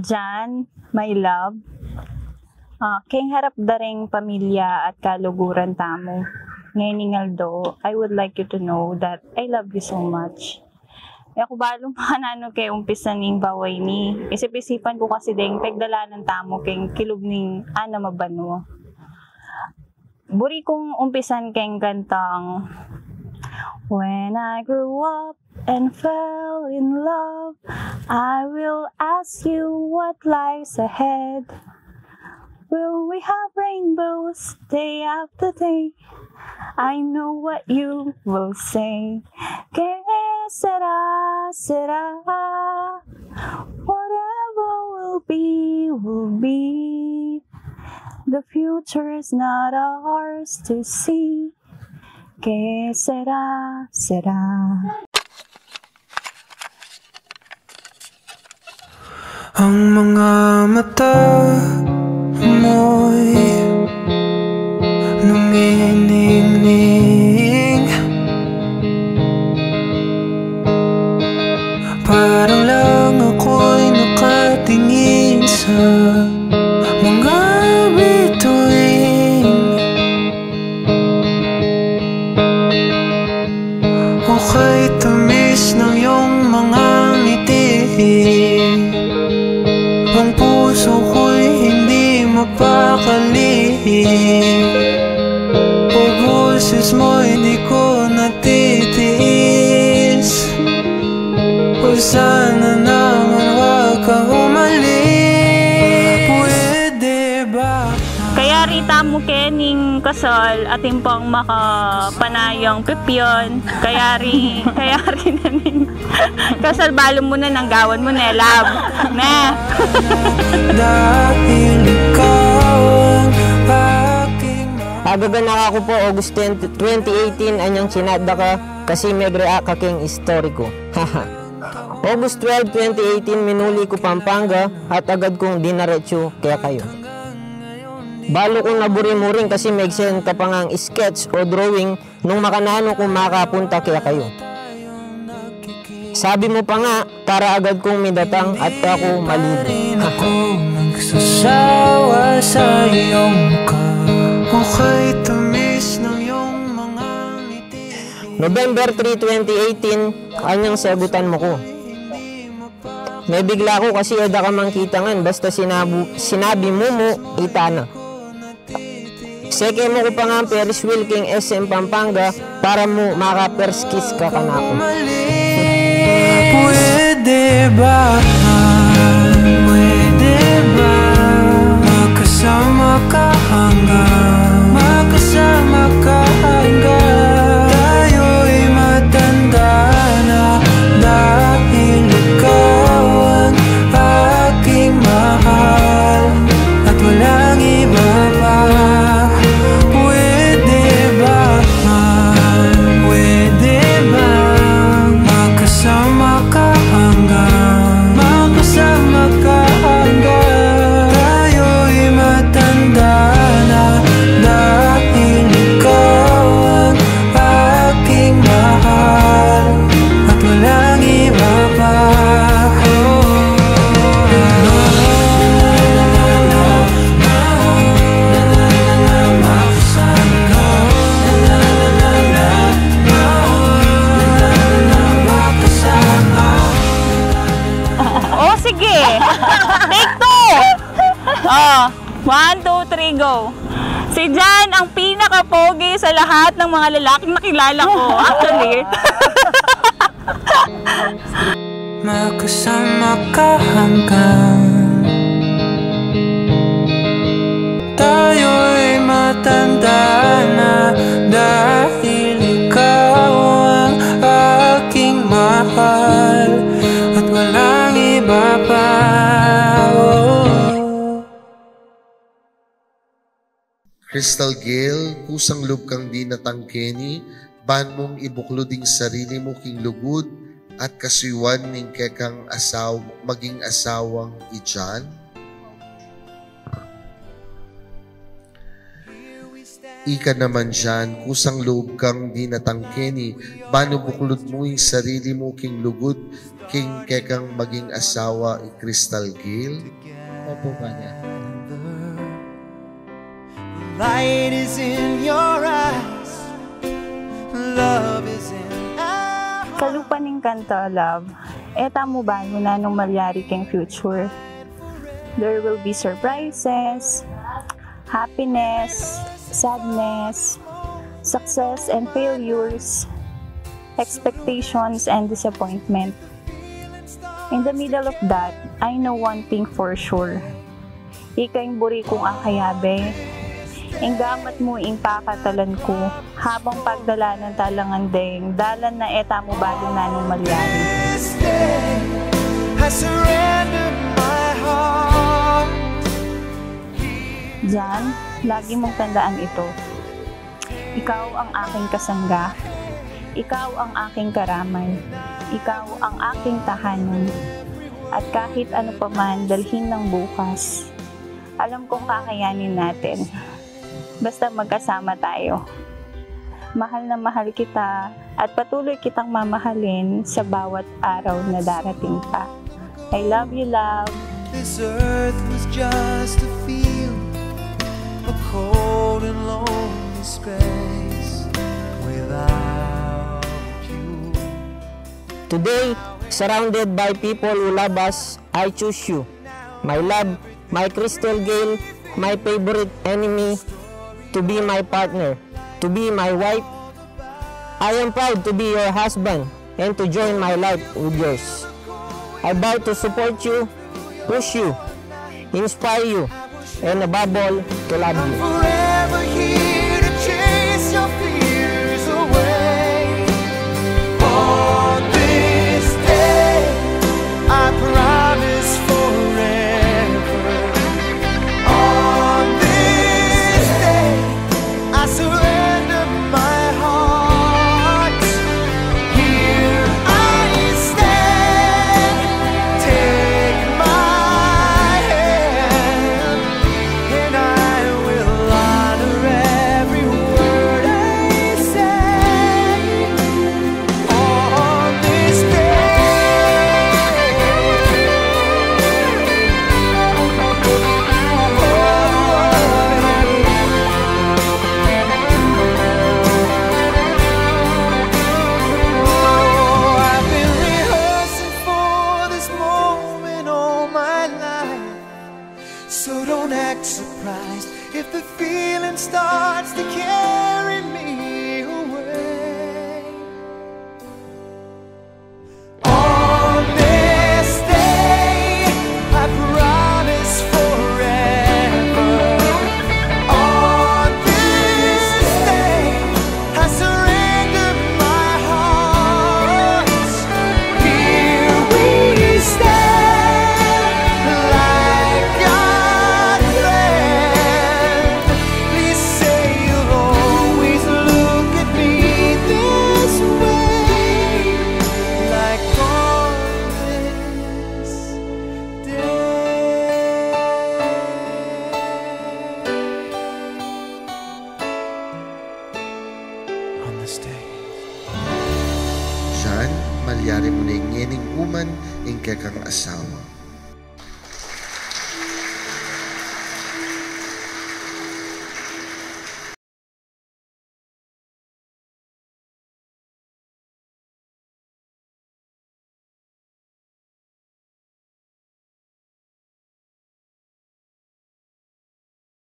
Jan, my love, kay harap daring pamilya at kaluguran tamo. Ngayon Aldo, I would like you to know that I love you so much. Ako balong panano kay umpisa ning baway ni. Isip-isipan ko kasi ding pagdalanan tamo kay kilub ning ana mabano. Buri kong umpisan kay kantang When I grew up and fell in love, I will ask you what lies ahead. Will we have rainbows day after day? I know what you will say. Que será, será. Whatever will be, will be. The future is not ours to see. Que será, será. Ang mga mata mo'y numiningning, parang lang ako'y nakatingin sa mga bituin. Okay tamis ng iyong mga ngiti, ang puso ko'y hindi mapakali. O boses mo'y di ko natitiis. O sana naman wag ka umalis. Pwede ba? Kaya rita mo kening kasal ating pang makapanayang pipyon. Kaya rin naning kasal balong mo na ng gawan mo na love. Na. Dahil ikaw ang aking Agaganaka ko po August 2018 anyang sinada ka kasi megrea kaking istoriko. Haha. August 12, 2018 minuli ko Pampanga at agad kong dinaretso kaya kayo. Balo kong naburi-muring kasi megsen ka pangang sketch o drawing nung makanano kung makapunta kaya kayo. Sabi mo pa nga para agad kong midatang at ako malibre. Ako magsasawa sa iyong mukha. Okay tamis ng iyong mga ngiti. November 3, 2018 anyang sagutan mo ko. May bigla ko kasi ada ka mang kitangan basta sinabi mo itana. Seke mo ko pa nga ang Ferris wheel king SM Pampanga para mo makaperskis ka kanako. Pwede ba? Pwede ba? Magkasama ka hanggang tayo'y matanda na. Dahil ikaw ang aking mahal at walang iba pa. Pwede ba? Pwede ba? Magkasama ka hanggang tayo'y matanda na. Dahil ikaw ang aking mahal at walang iba pa. Oh, sige. Take 2. Oh, 1, 2, 3, go. Si Jan ang pinaka-pogi sa lahat ng mga lalaking nakilala ko. Actually. Magkasama ka hanggang tayo'y matanda na. Dahil ikaw ang aking mahal at walang iba pa. Crystal Gale, kusang loob kang di natangkeni, ban mong ibukloding sarili mo king lugod, at kasuiwan ning kekang maging asawang ijan. Ika naman dyan, kusang loob kang di natangkeni, bano buklod mo yung sarili mo king lugod, king kekang maging asawa ni Crystal Gayle. Opo, Father. Light is in your eyes, love is in our hearts. Kalupaning kanta, love. Eta mo ba na nung malyari kang future? There will be surprises, happiness, sadness, success and failures, expectations and disappointment. In the middle of that, I know one thing for sure. Ika'y buri kong akayabe, ing gamat mo ing pakatalan ko, habang pagdala ng talangandeng, dalan na eta mo balo na nung malyari. This day, I surrender my heart. Diyan, lagi mong tandaan ito. Ikaw ang aking kasangga. Ikaw ang aking karamay. Ikaw ang aking tahanan. At kahit ano pa man dalhin ng bukas, alam kong kakayanin natin. Basta magkasama tayo. Mahal na mahal kita at patuloy kitang mamahalin sa bawat araw na darating pa. I love you, love. This earth was just a field, a cold and lonely space without you. Today, surrounded by people who love us, I choose you. My love, my Crystal Gayle, my favorite enemy, to be my partner, to be my wife. I am proud to be your husband and to join my life with yours. I vow to support you, push you, inspire you, and above all, to love you. Forever here to chase your fears away. On this day, I promise forever. On this day, I surrender my heart. Here I stand. Take my hand, and I will honor every word I say. On this I've been rehearsing for this moment all my life. So don't act surprised if the feeling starts to carry me away. On this day, I promise forever. On this day, I surrender my heart. Here we stand, like God planned. Please say you'll always look at me this way, like on this day. On this day. Diyan, malyari mo na yung nyening uman, ing kekang asawa.